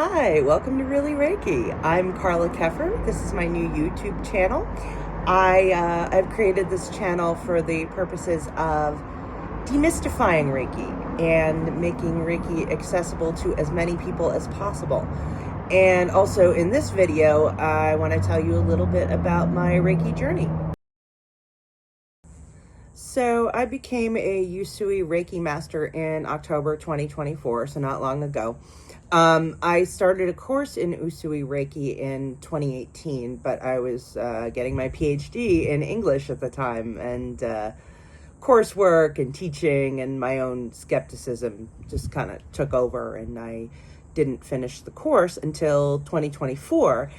Hi, welcome to Really Reiki. I'm Karla Keffer. This is my new YouTube channel. I've created this channel for the purposes of demystifying Reiki and making Reiki accessible to as many people as possible. And also in this video, I want to tell you a little bit about my Reiki journey. So I became a Usui Reiki Master in October 2024, so not long ago. I started a course in Usui Reiki in 2018, but I was getting my PhD in English at the time, and coursework and teaching and my own skepticism just kind of took over, and I didn't finish the course until 2024.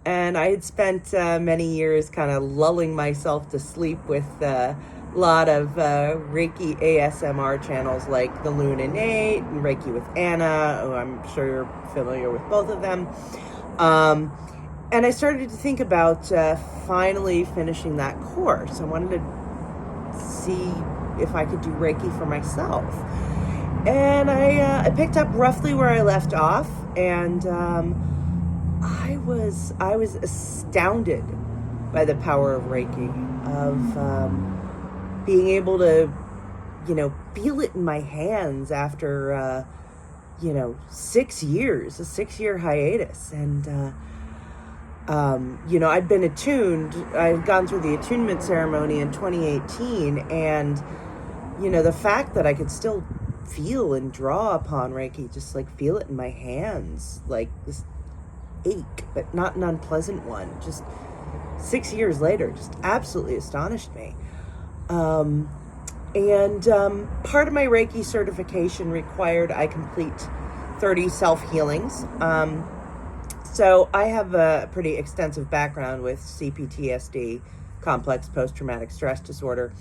And I had spent many years kind of lulling myself to sleep with a lot of Reiki ASMR channels like The Luna Nate and Reiki with Anna, who I'm sure you're familiar with both of them. And I started to think about finally finishing that course. I wanted to see if I could do Reiki for myself. And I picked up roughly where I left off, and I was astounded by the power of Reiki, of being able to, feel it in my hands after, 6 years, a 6-year hiatus. And, I'd been attuned. I'd gone through the attunement ceremony in 2018, and, the fact that I could still feel and draw upon Reiki, just like feel it in my hands, like this ache, but not an unpleasant one, just 6 years later, just absolutely astonished me. Part of my Reiki certification required I complete 30 self-healings. So I have a pretty extensive background with CPTSD, complex post-traumatic stress disorder.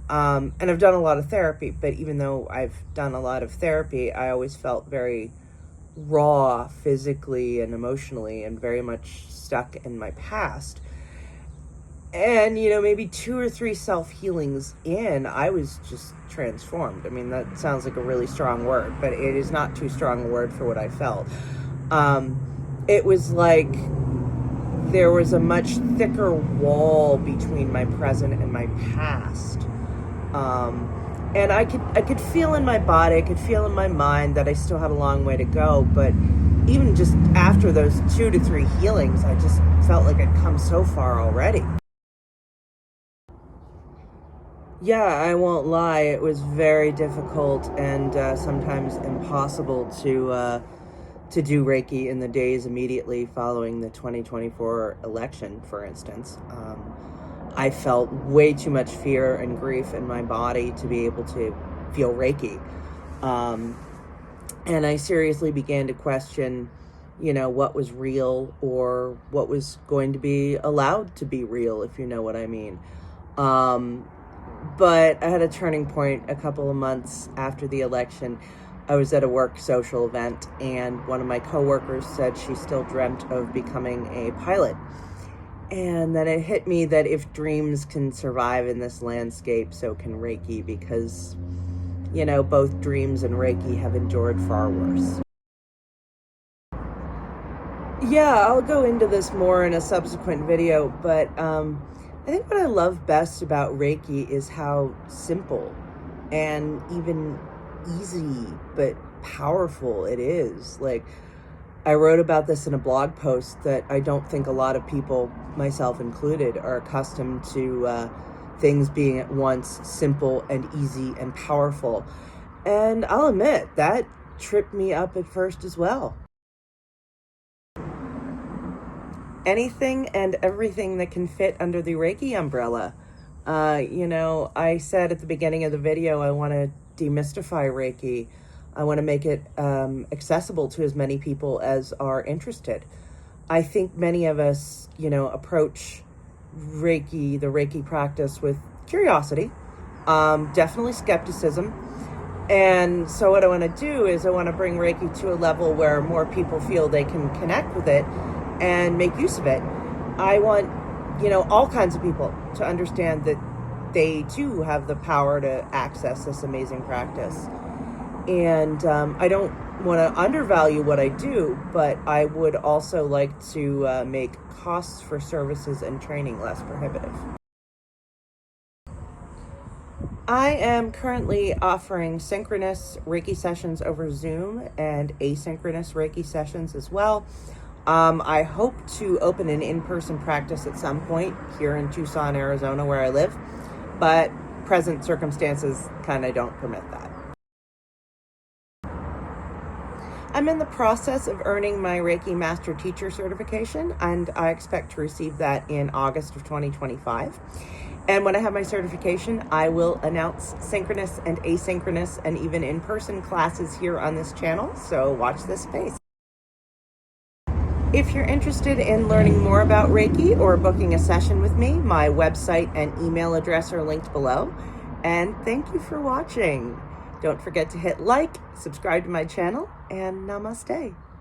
And I've done a lot of therapy, but even though I've done a lot of therapy, I always felt very raw physically and emotionally, and very much stuck in my past. And, maybe 2 or 3 self-healings in, I was just transformed. I mean, that sounds like a really strong word, but it is not too strong a word for what I felt. It was like there was a much thicker wall between my present and my past. And I could feel in my body, I could feel in my mind that I still had a long way to go, but even just after those 2 to 3 healings, I just felt like I'd come so far already. Yeah, I won't lie, it was very difficult and sometimes impossible to do Reiki in the days immediately following the 2024 election, for instance. I felt way too much fear and grief in my body to be able to feel Reiki. And I seriously began to question, what was real or what was going to be allowed to be real, if you know what I mean. But I had a turning point a couple of months after the election. I was at a work social event, and one of my coworkers said she still dreamt of becoming a pilot. And then it hit me that if dreams can survive in this landscape, so can Reiki, because, both dreams and Reiki have endured far worse. Yeah, I'll go into this more in a subsequent video, but I think what I love best about Reiki is how simple and even easy but powerful it is. Like, I wrote about this in a blog post that I don't think a lot of people, myself included, are accustomed to things being at once simple and easy and powerful. And I'll admit, that tripped me up at first as well. Anything and everything that can fit under the Reiki umbrella. I said at the beginning of the video, I want to demystify Reiki. I want to make it accessible to as many people as are interested. I think many of us, approach Reiki, the Reiki practice, with curiosity, definitely skepticism. And so what I want to do is I want to bring Reiki to a level where more people feel they can connect with it and make use of it. I want, all kinds of people to understand that they too have the power to access this amazing practice. And I don't want to undervalue what I do, but I would also like to make costs for services and training less prohibitive. I am currently offering synchronous Reiki sessions over Zoom and asynchronous Reiki sessions as well. I hope to open an in-person practice at some point here in Tucson, Arizona, where I live, but present circumstances kind of don't permit that. I'm in the process of earning my Reiki Master Teacher certification, and I expect to receive that in August of 2025. And when I have my certification, I will announce synchronous and asynchronous and even in-person classes here on this channel, so watch this space. If you're interested in learning more about Reiki or booking a session with me, my website and email address are linked below. And thank you for watching. Don't forget to hit like, subscribe to my channel, and namaste.